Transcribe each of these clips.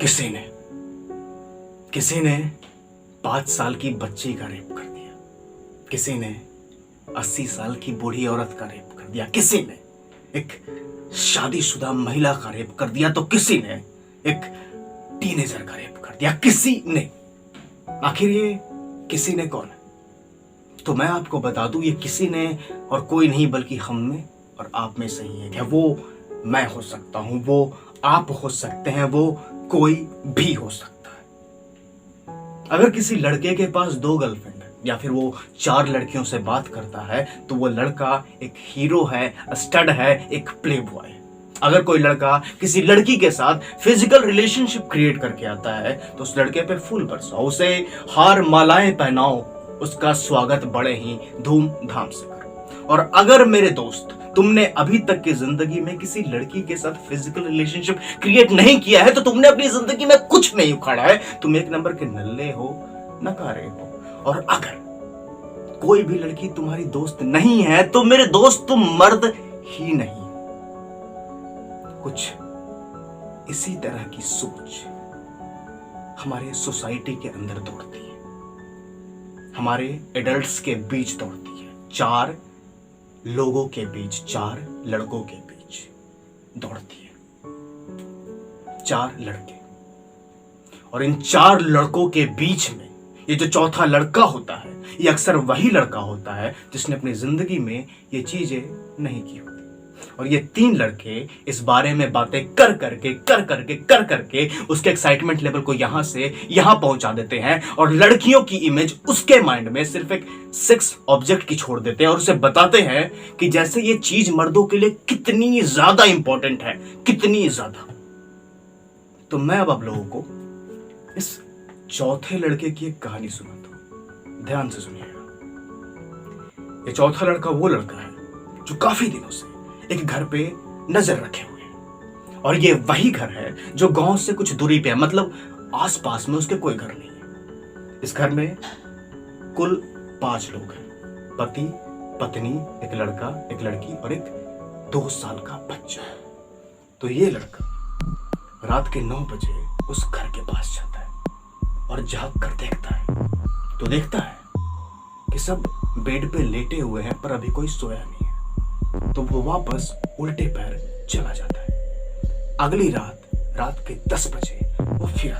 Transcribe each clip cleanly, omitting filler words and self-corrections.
किसी ने किसी ने 5 साल की बच्ची का रेप कर दिया, किसी ने 80 साल की बूढ़ी औरत का रेप कर दिया, किसी ने एक शादीशुदा महिला का रेप कर दिया, तो किसी ने एक टीनेजर का रेप कर दिया। किसी ने, आखिर ये किसी ने कौन है? तो मैं आपको बता दूं, ये किसी ने और कोई नहीं बल्कि हम में और आप में से ही एक है। वो मैं हो सकता हूं, वो आप हो सकते हैं, वो कोई भी हो सकता है। अगर किसी लड़के के पास 2 गर्लफ्रेंड है या फिर वो 4 लड़कियों से बात करता है तो वो लड़का एक हीरो है, स्टड है, एक प्ले बॉय है। अगर कोई लड़का किसी लड़की के साथ फिजिकल रिलेशनशिप क्रिएट करके आता है तो उस लड़के पे फूल बरसाओ, उसे हार मालाएं पहनाओ, उसका स्वागत बड़े ही धूमधाम से करो। और अगर मेरे दोस्त तुमने अभी तक की जिंदगी में किसी लड़की के साथ फिजिकल रिलेशनशिप क्रिएट नहीं किया है तो तुमने अपनी जिंदगी में कुछ नहीं उखाड़ा है, तुम 1 नंबर के नल्ले हो, नकारे हो। और अगर कोई भी लड़की तुम्हारी दोस्त नहीं है तो मेरे दोस्त तुम मर्द ही नहीं। कुछ इसी तरह की सोच हमारे सोसाइटी के अंदर दौड़ती है, हमारे एडल्ट्स के बीच दौड़ती है, 4 लोगों के बीच, 4 लड़कों के बीच दौड़ती है। 4 लड़के, और इन 4 लड़कों के बीच में ये जो चौथा लड़का होता है, ये अक्सर वही लड़का होता है जिसने अपनी जिंदगी में ये चीजें नहीं की होती। और ये 3 लड़के इस बारे में बातें कर करके उसके एक्साइटमेंट लेवल को यहां से यहां पहुंचा देते हैं और लड़कियों की इमेज उसके माइंड में सिर्फ एक सेक्स ऑब्जेक्ट की छोड़ देते हैं और उसे बताते हैं कि जैसे ये चीज मर्दों के लिए कितनी ज्यादा इंपॉर्टेंट है, कितनी ज्यादा। तो मैं अब आप लोगों को इस चौथे लड़के की एक कहानी सुनाता हूं, ध्यान से सुनिएगा। ये चौथा लड़का वो लड़का है जो काफी दिनों से एक घर पे नजर रखे हुए हैं, और ये वही घर है जो गांव से कुछ दूरी पे है, मतलब आसपास में उसके कोई घर नहीं है। इस घर में कुल 5 लोग हैं, पति, पत्नी, एक लड़का, एक लड़की और एक 2 साल का बच्चा। तो ये लड़का रात के 9 बजे उस घर के पास जाता है और जाग कर देखता है तो देखता है कि सब बेड पे लेटे हुए हैं पर अभी कोई सोया नहीं है। तो वो वापस उल्टे पैर चला जाता है। अगली रात के 10 बजे वो फिर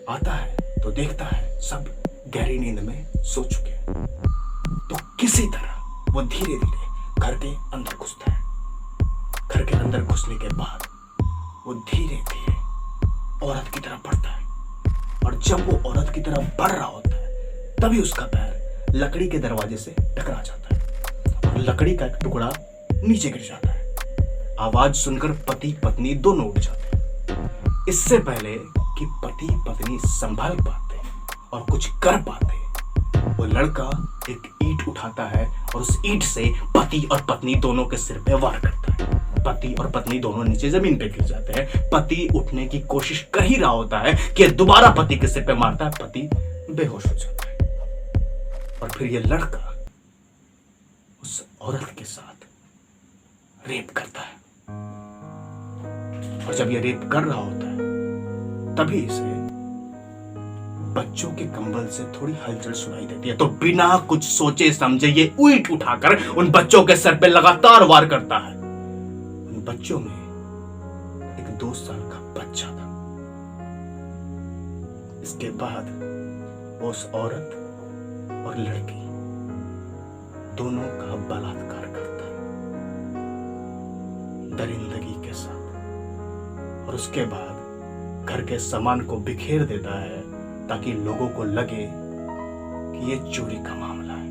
आता है तो देखता है सब गहरी नींद में सो चुके हैं। तो किसी तरह वो धीरे धीरे घर के अंदर घुसता है। घर के अंदर घुसने के बाद वो धीरे धीरे औरत की तरफ बढ़ता है, और जब वो औरत की तरफ बढ़ रहा होता है तभी उसका पैर लकड़ी के दरवाजे से टकरा जाता है और लकड़ी का एक टुकड़ा नीचे गिर जाता है। आवाज सुनकर पति पत्नी दोनों उठ जाते हैं। इससे पहले कि पति पत्नी संभल पाते और कुछ कर पाते, वो लड़का एक ईंट उठाता है और उस ईंट से पति और पत्नी दोनों के सिर पे वार करता है। पति और पत्नी दोनों नीचे जमीन पे गिर जाते हैं। पति उठने की कोशिश कर ही रहा होता है कि दोबारा पति के सिर पे मारता है, पति बेहोश हो जाता है। और फिर ये लड़का उस औरत के साथ रेप करता है, और जब ये रेप कर रहा होता है तभी इसे बच्चों के कंबल से थोड़ी हलचल सुनाई देती है। तो बिना कुछ सोचे समझे ये ईंट उठाकर उन बच्चों के सर पे लगातार वार करता है। उन बच्चों में एक 2 साल का बच्चा था। इसके बाद वो उस औरत और लड़की दोनों का बलात्कार करता है दरिंदगी के साथ, और उसके बाद घर के सामान को बिखेर देता है ताकि लोगों को लगे कि ये चोरी का मामला है,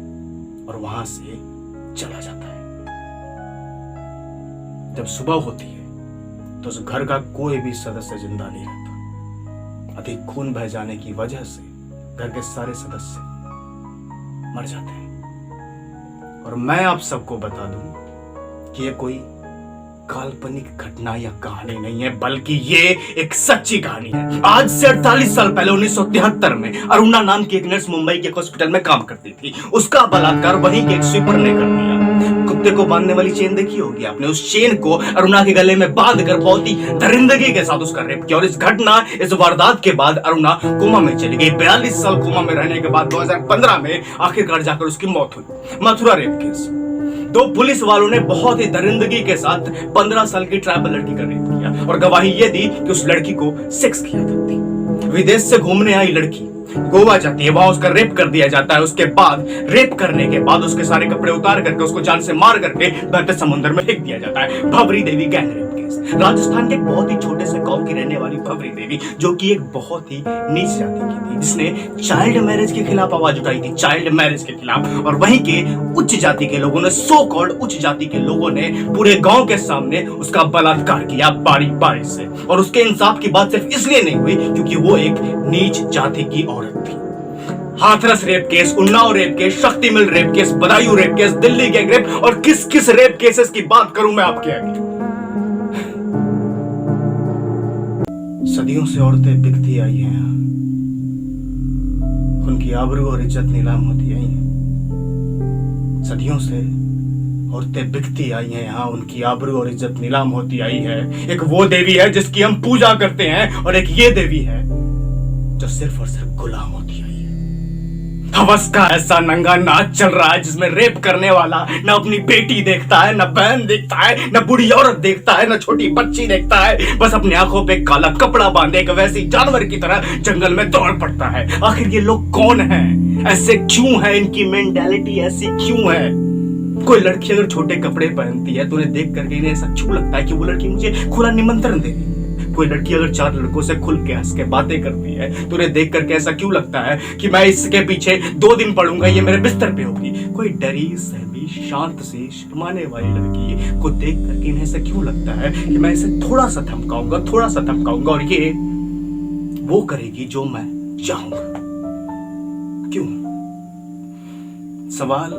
और वहां से चला जाता है। जब सुबह होती है तो उस घर का कोई भी सदस्य जिंदा नहीं रहता। अधिक खून बह जाने की वजह से घर के सारे सदस्य मर जाते हैं। और मैं आप सबको बता दूं कि ये कोई काल्पनिक घटना या कहानी नहीं है, बल्कि ये एक सच्ची कहानी है। आज से 48 साल पहले 1973 में अरुणा नाम की एक नर्स मुंबई के हॉस्पिटल में काम करती थी। उसका बलात्कार वहीं के एक स्वीपर ने कर दिया। कुत्ते को बांधने वाली चेन देखी होगी आपने, उस चेन को अरुणा के गले में बांध कर बहुत ही दरिंदगी के साथ उसका रेप किया। और इस घटना, इस वारदात के बाद अरुणा कोमा में चली गई। 42 साल कोमा में रहने के बाद 2015 में आखिरकार जाकर उसकी मौत हुई। मथुरा रेप केस, दो पुलिस वालों ने बहुत ही दरिंदगी के साथ 15 साल की ट्राइबल लड़की का रेप किया और गवाही यह दी कि उस लड़की को सेक्स किया करती। विदेश से घूमने आई लड़की गोवा जाती है, वहां उसका रेप कर दिया जाता है। उसके बाद रेप करने के बाद उसके सारे कपड़े उतार करके उसको जान से मार करके बहते समुद्र में फेंक दिया जाता है। भवरी देवी गैंग रेप केस, राजस्थान के एक बहुत ही छोटे से गांव की रहने वाली भवरी देवी, जो कि एक बहुत ही नीच जाति की थी, जिसने चाइल्ड मैरिज के खिलाफ आवाज उठाई थी, चाइल्ड मैरिज के खिलाफ। और वहीं के उच्च जाति के लोगों ने, सो कॉल्ड उच्च जाति के लोगों ने पूरे गांव के सामने उसका बलात्कार किया बारी बारी से। और उसके इंसाफ की बात सिर्फ इसलिए नहीं हुई क्योंकि वो एक नीच जाति की औरत थी। Hathras rape case, Unnao rape case, Shakti mill rape case, Badaun rape case, Delhi gang rape और किस किस रेप केसेस की बात करूं मैं आपके आगे। सदियों से औरतें बिकती आई हैं, उनकी आबरू और इज्जत नीलाम होती आई है। सदियों से औरतें बिकती आई हैं यहाँ, उनकी आबरू और इज्जत नीलाम होती आई है। एक वो देवी है जिसकी हम पूजा करते हैं और एक ये देवी है जो सिर्फ और सिर्फ गुलाम होती आई है। हवस का ऐसा नंगा नाच चल रहा है जिसमें रेप करने वाला न अपनी बेटी देखता है, न बहन देखता है, न बूढ़ी औरत देखता है, न छोटी बच्ची देखता है, बस अपनी आंखों पे काला कपड़ा बांधे एक वैसी जानवर की तरह जंगल में दौड़ पड़ता है। आखिर ये लोग कौन हैं? ऐसे क्यों है? इनकी मेंटालिटी ऐसी क्यों है? कोई लड़की अगर छोटे कपड़े पहनती है तो उन्हें देख करके इन्हें ऐसा क्यों लगता है कि वो लड़की मुझे खुला निमंत्रण दे रही है? कोई लड़की अगर 4 लड़कों से खुल के हंस के बातें करती है तो उन्हें देख करके ऐसा क्यों लगता है कि मैं इसके पीछे 2 दिन पड़ूंगा, ये मेरे बिस्तर पे होगी? कोई डरी सहमी शांत सी शर्माने वाली लड़की को देख करके इन्हें ऐसा क्यों लगता है कि मैं इसे थोड़ा सा धमकाऊंगा और ये वो करेगी जो मैं चाहूंगा? क्यों? सवाल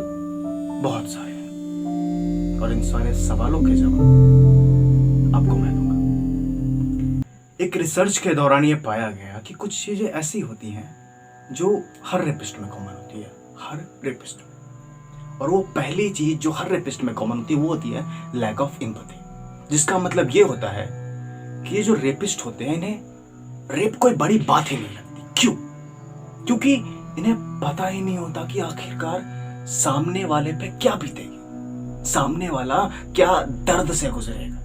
बहुत सारे हैं और इन सारे सवालों के जवाब आपको मैं दूंगा। एक रिसर्च के दौरान ये पाया गया कि कुछ चीजें ऐसी होती हैं जो हर रेपिस्ट में कॉमन होती है, हर रेपिस्ट में। और वो पहली चीज जो हर रेपिस्ट में कॉमन होती है वो होती है लैक ऑफ एम्पैथी, जिसका मतलब ये होता है कि ये जो रेपिस्ट होते हैं इन्हें रेप कोई बड़ी बात ही नहीं लगती। क्यों? क्योंकि इन्हें पता ही नहीं होता कि आखिरकार सामने वाले पे क्या बीतेगी, सामने वाला क्या दर्द से गुजरेगा।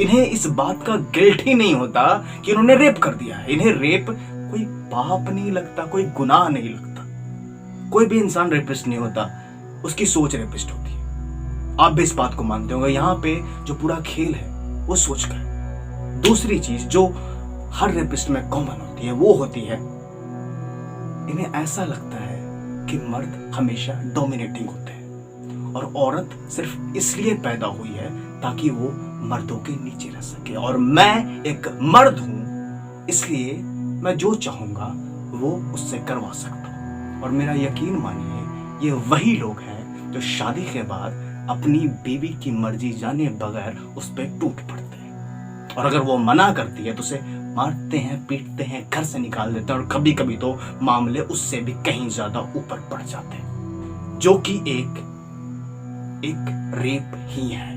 इन्हें इस बात का गिल्ट ही नहीं होता कि इन्होंने रेप कर दिया है। इन्हें रेप कोई पाप नहीं लगता, कोई गुनाह नहीं लगता। कोई भी इंसान रेपिस्ट नहीं होता, उसकी सोच रेपिस्ट होती है। आप भी इस बात को मानते होंगे। यहाँ पे जो पूरा खेल है वो सोच का है। दूसरी चीज जो हर रेपिस्ट में कॉमन होती है वो होती है इन्हें ऐसा लगता है कि मर्द हमेशा डोमिनेटिंग होते हैं और औरत सिर्फ इसलिए पैदा हुई है ताकि वो मर्दों के नीचे रह सके। और मैं एक मर्द हूं इसलिए मैं जो चाहूंगा वो उससे करवा सकता हूं। और मेरा यकीन मानिए ये वही लोग हैं जो शादी के बाद अपनी बीवी की मर्जी जाने बगैर उस पर टूट पड़ते हैं। और अगर वो मना करती है तो उसे मारते हैं, पीटते हैं, घर से निकाल देते हैं। और कभी कभी तो मामले उससे भी कहीं ज्यादा ऊपर बढ़ जाते हैं, जो कि एक रेप ही है।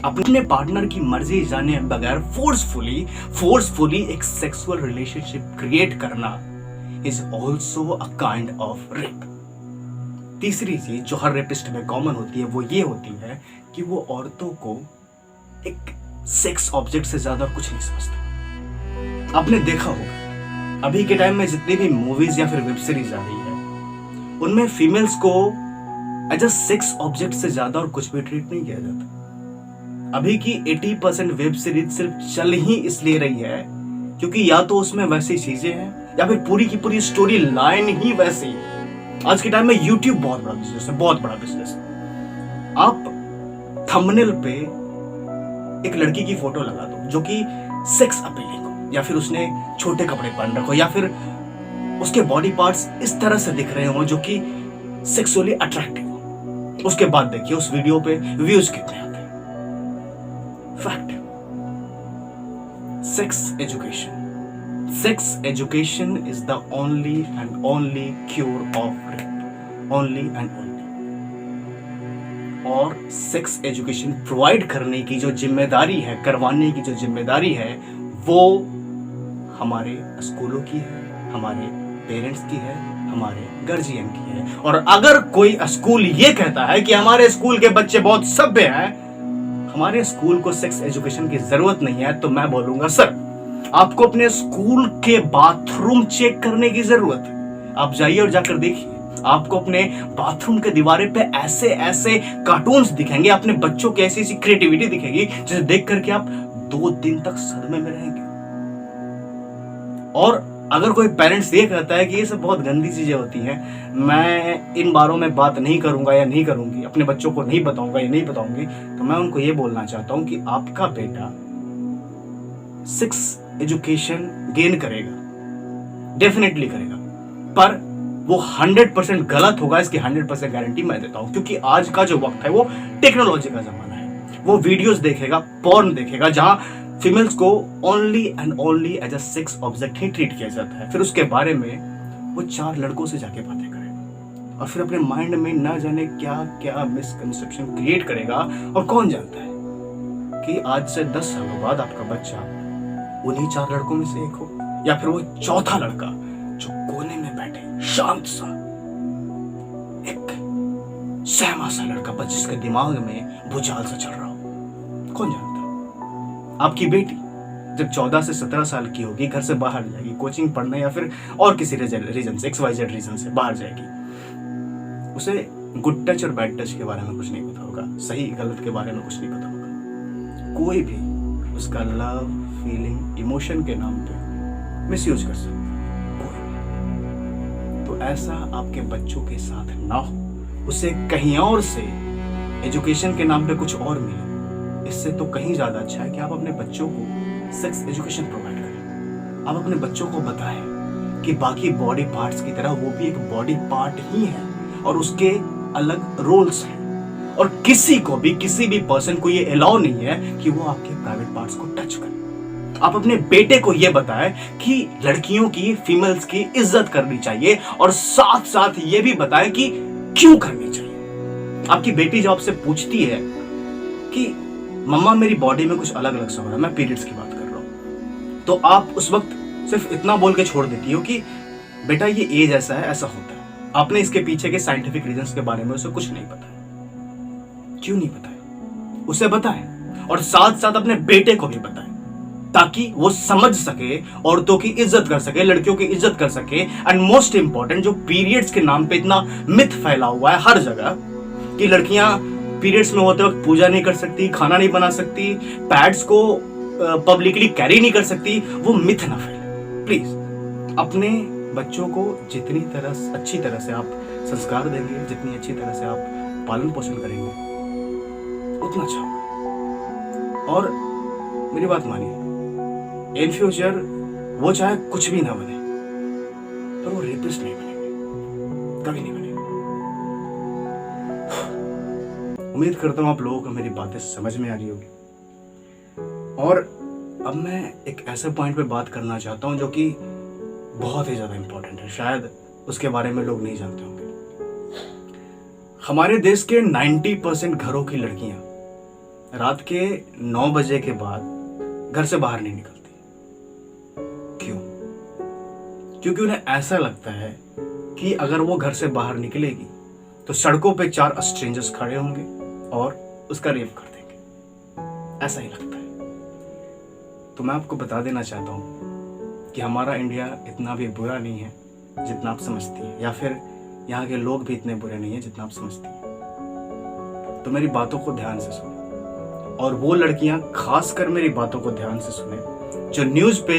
अपने पार्टनर की मर्जी जाने बगैर फोर्सफुली एक सेक्सुअल रिलेशनशिप क्रिएट करना is also a kind of rape. तीसरी चीज जो हर रेपिस्ट में कॉमन होती है वो ये होती है कि वो औरतों को एक सेक्स ऑब्जेक्ट से ज्यादा कुछ नहीं समझते। आपने देखा होगा अभी के टाइम में जितनी भी मूवीज या फिर वेब सीरीज आ रही है उनमें फीमेल्स को एज अ सेक्स ऑब्जेक्ट से ज्यादा और कुछ भी ट्रीट नहीं किया जाता। अभी की 80% वेब सीरीज सिर्फ चल ही इसलिए रही है क्योंकि या तो उसमें वैसी चीजें हैं या फिर पूरी की पूरी स्टोरी लाइन ही वैसी है। आज के टाइम में यूट्यूब बहुत बड़ा बिजनेस है, बहुत बड़ा बिजनेस है। आप थंबनेल पे एक लड़की की फोटो लगा दो जो कि सेक्स अपीलिंग हो, या फिर उसने छोटे कपड़े पहन रखे हो, या फिर उसके बॉडी पार्ट्स इस तरह से दिख रहे हो जो कि सेक्सुअली अट्रैक्टिव हो। उसके बाद देखिए उस वीडियो पे व्यूज कितने आते हैं। Fact, sex education is the only cure of rape, only and only। और सेक्स एजुकेशन प्रोवाइड करने की जो जिम्मेदारी है, करवाने की जो जिम्मेदारी है, वो हमारे स्कूलों की है, हमारे पेरेंट्स की है, हमारे गार्जियन की है। और अगर कोई स्कूल ये कहता है कि हमारे स्कूल के बच्चे बहुत सभ्य हैं, हमारे स्कूल को सेक्स एजुकेशन की जरूरत नहीं है, तो मैं बोलूंगा सर, आपको अपने स्कूल के बाथरूम चेक करने की जरूरत है। आप जाइए और जाकर देखिए, आपको अपने बाथरूम के दीवारे पे ऐसे ऐसे कार्टून्स दिखेंगे, अपने बच्चों की ऐसी ऐसी क्रिएटिविटी दिखेगी जिसे देख करके आप 2 दिन तक सदमे में रहेंगे। और अगर कोई पेरेंट्स ये कहता है कि ये सब बहुत गंदी चीजें होती हैं, मैं इन बारों में बात नहीं करूंगा या नहीं करूंगी, अपने बच्चों को नहीं बताऊंगा या नहीं बताऊंगी, तो मैं उनको ये बोलना चाहता हूं कि आपका बेटा सेक्स एजुकेशन गेन करेगा, डेफिनेटली करेगा, पर वो 100% गलत होगा, इसकी 100% गारंटी मैं देता हूं। क्योंकि आज का जो वक्त है वो टेक्नोलॉजी का जमाना है। वो वीडियोस देखेगा, पॉर्न देखेगा, जहां फीमेल्स को only and only as a sex object ही ट्रीट किया जाता है। फिर उसके बारे में वो 4 लड़कों से जाके बातें करेगा और फिर अपने माइंड में ना जाने क्या क्या मिसकंसेप्शन क्रिएट करेगा। और कौन जानता है कि आज से 10 सालों बाद आपका बच्चा उन्हीं 4 लड़कों में से एक हो, या फिर वो चौथा लड़का जो कोने में बैठे शांत सा एक सहमा सा लड़का, बस जिसके दिमाग में भूचाल सा चल रहा हो। कौन जानता। आपकी बेटी जब 14 से 17 साल की होगी, घर से बाहर जाएगी, कोचिंग पढ़ने या फिर और किसी रीजन से, XYZ रीजन से बाहर जाएगी, उसे गुड टच और बैड टच के बारे में कुछ नहीं पता होगा, सही गलत के बारे में कुछ नहीं पता होगा। कोई भी उसका लव, फीलिंग, इमोशन के नाम पे मिसयूज कर सकता है, कोई। तो ऐसा आपके बच्चों के साथ ना हो, उसे कहीं और से एजुकेशन के नाम पे कुछ और मिले, इससे तो कहीं ज्यादा अच्छा है कि आप अपने बच्चों को सेक्स एजुकेशन प्रोवाइड करें। आप अपने बच्चों को बताएं कि बाकी बॉडी पार्ट्स की तरह वो भी एक बॉडी पार्ट ही है और उसके अलग रोल्स हैं, और किसी को भी, किसी भी पर्सन को ये अलाउ नहीं है कि वो आपके प्राइवेट पार्ट्स को टच करे। आप अपने बेटे को ये बताएं कि लड़कियों की, फीमेल्स की इज्जत करनी चाहिए, और साथ साथ ये भी बताएं कि क्यों करनी चाहिए। आपकी बेटी जब आपसे पूछती है कि मम्मा मेरी बॉडी में कुछ अलग अलग सा हो रहा है, मैं पीरियड्स की बात कर रहा हूं, तो आप उस वक्त सिर्फ इतना बोल के छोड़ देती हो कि बेटा ये एज ऐसा है, ऐसा होता है। आपने इसके पीछे के साइंटिफिक रीजंस के बारे में उसे कुछ नहीं पता है। क्यों नहीं पता है? उसे बताएं, और साथ साथ अपने बेटे को भी बताएं, ताकि वो समझ सके, औरतों की इज्जत कर सके, लड़कियों की इज्जत कर सके। एंड मोस्ट इंपॉर्टेंट, जो पीरियड्स के नाम पे इतना मिथ फैला हुआ है हर जगह कि लड़कियां पीरियड्स में होते वक्त पूजा नहीं कर सकती, खाना नहीं बना सकती, पैड्स को पब्लिकली कैरी नहीं कर सकती, वो मिथ ना फैले। प्लीज अपने बच्चों को जितनी अच्छी तरह से आप संस्कार देंगे, जितनी अच्छी तरह से आप पालन पोषण करेंगे, उतना अच्छा। और मेरी बात मानिए, इन फ्यूचर वो चाहे कुछ भी ना बने, पर वो रेपिस्ट नहीं बनेंगे, कभी नहीं बनेंगे। उम्मीद करता हूं आप लोगों को मेरी बातें समझ में आ रही होगी। और अब मैं एक ऐसे पॉइंट पे बात करना चाहता हूं जो कि बहुत ही ज्यादा इंपॉर्टेंट है, शायद उसके बारे में लोग नहीं जानते होंगे। हमारे देश के 90% घरों की लड़कियां रात के 9 बजे के बाद घर से बाहर नहीं निकलती। क्यों? क्योंकि उन्हें ऐसा लगता है कि अगर वो घर से बाहर निकलेगी तो सड़कों पे 4 स्ट्रेंजर्स खड़े होंगे और उसका रेप कर देंगे, ऐसा ही लगता है। तो मैं आपको बता देना चाहता हूँ कि हमारा इंडिया इतना भी बुरा नहीं है जितना आप समझती हैं, या फिर यहाँ के लोग भी इतने बुरे नहीं हैं जितना आप समझती हैं। तो मेरी बातों को ध्यान से सुने, और वो लड़कियां खासकर मेरी बातों को ध्यान से सुने जो न्यूज पे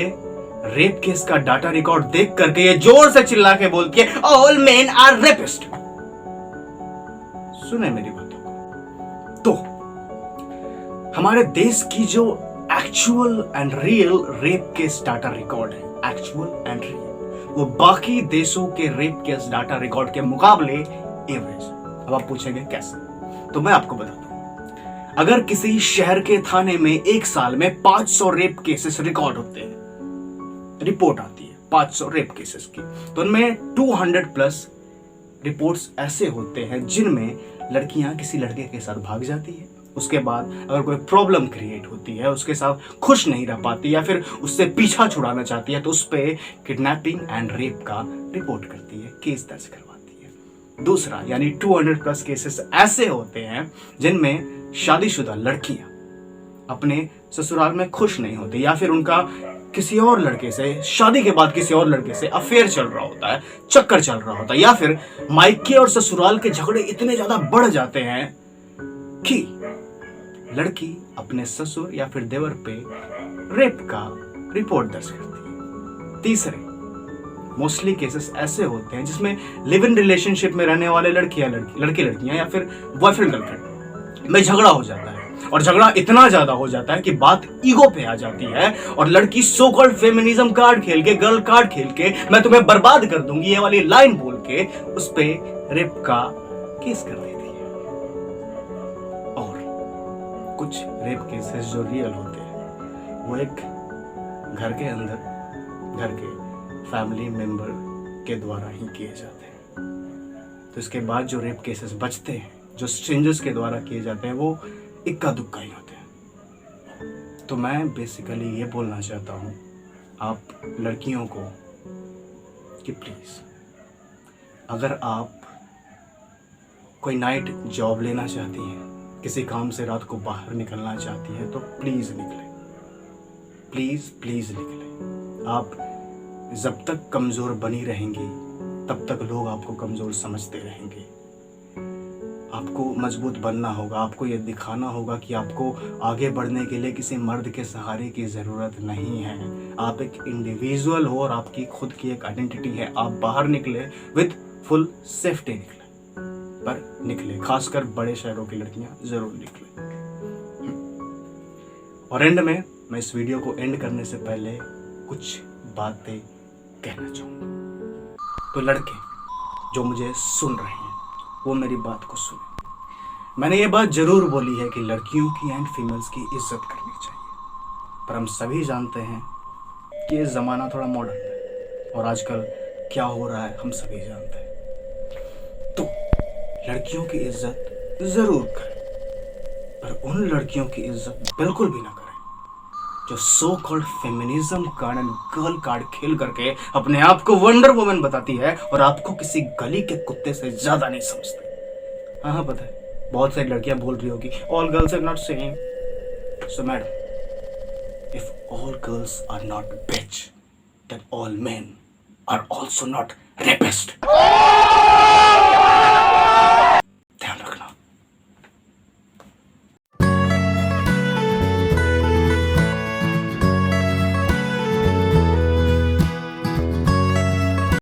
रेप केस का डाटा रिकॉर्ड देख करके ये जोर से चिल्ला के बोलती है ऑल मेन आर रेपिस्ट। सुने मेरी बातों को। तो हमारे देश की जो actual and real rape case data record है, एक्चुअल एंड रियल, वो बाकी देशों के रेप केस डाटा रिकॉर्ड के मुकाबले एवरेज। अब आप पूछेंगे कैसे? तो मैं आपको बताता हूं। अगर किसी शहर के थाने में एक साल में 500 रेप केसेस रिकॉर्ड होते हैं, रिपोर्ट आती है 500 रेप केसेस की, तो उनमें 200+ रिपोर्ट्स ऐसे होते हैं जिनमें लड़कियां किसी लड़के के साथ भाग जाती है, उसके बाद अगर कोई प्रॉब्लम क्रिएट होती है, उसके साथ खुश नहीं रह पाती या फिर उससे पीछा छुड़ाना चाहती है, तो उस पर किडनैपिंग एंड रेप का रिपोर्ट करती है, केस दर्ज करवाती है। दूसरा यानी 200+ केसेस ऐसे होते हैं जिनमें शादीशुदा लड़कियां अपने ससुराल में खुश नहीं होती या फिर उनका किसी और लड़के से, शादी के बाद किसी और लड़के से अफेयर चल रहा होता है, चक्कर चल रहा होता है, या फिर मायके और ससुराल के झगड़े इतने ज्यादा बढ़ जाते हैं कि लड़की अपने ससुर या फिर देवर पे रेप का रिपोर्ट दर्ज करती है। तीसरे मोस्टली केसेस ऐसे होते हैं जिसमें लिव इन रिलेशनशिप में रहने वाले लड़के लड़कियां या फिर बॉयफ्रेंड गर्लफ्रेंड में झगड़ा हो जाता है, और झगड़ा इतना ज्यादा हो जाता है कि बात ईगो पे आ जाती है और लड़की सो कॉल्ड फेमिनिज्म कार्ड खेल के, गर्ल कार्ड खेल के, मैं तुम्हें बर्बाद कर दूंगी ये वाली लाइन बोल के उस पे रेप का केस कर देती है। और कुछ रेप केसेस जो रियल होते हैं वो एक घर के अंदर, घर के फैमिली मेंबर के द्वारा ही किए जाते हैं। तो इसके बाद जो रेप केसेस बचते हैं, जो स्ट्रेंजर्स के द्वारा किए जाते हैं, वो इक्का दुक्का ही होते हैं। तो मैं बेसिकली ये बोलना चाहता हूँ आप लड़कियों को कि प्लीज़, अगर आप कोई नाइट जॉब लेना चाहती हैं, किसी काम से रात को बाहर निकलना चाहती हैं, तो प्लीज़ निकलें, प्लीज़ निकलें। आप जब तक कमज़ोर बनी रहेंगी तब तक लोग आपको कमज़ोर समझते रहेंगे। आपको मजबूत बनना होगा, आपको ये दिखाना होगा कि आपको आगे बढ़ने के लिए किसी मर्द के सहारे की ज़रूरत नहीं है। आप एक इंडिविजुअल हो और आपकी खुद की एक आइडेंटिटी है। आप बाहर निकले विद फुल सेफ्टी निकले, पर निकले, खासकर बड़े शहरों की लड़कियां ज़रूर निकले। और एंड में मैं इस वीडियो को एंड करने से पहले कुछ बातें कहना चाहूँगा। तो लड़के जो मुझे सुन रहे हैं वो मेरी बात को सुने। मैंने ये बात जरूर बोली है कि लड़कियों की एंड फीमेल्स की इज्जत करनी चाहिए, पर हम सभी जानते हैं कि ये ज़माना थोड़ा मॉडर्न है और आजकल क्या हो रहा है हम सभी जानते हैं। तो लड़कियों की इज्जत ज़रूर करें, पर उन लड़कियों की इज्जत बिल्कुल भी ना करें जो so called feminism card and girl card खेल करके अपने आप को वंडर वुमन बताती है और आपको किसी गली के कुत्ते से ज्यादा नहीं समझते। हाँ पता है, बहुत सारी लड़कियां बोल रही होगी all girls are not same. So madam, if all girls are not bitch, then all men are also not rapist.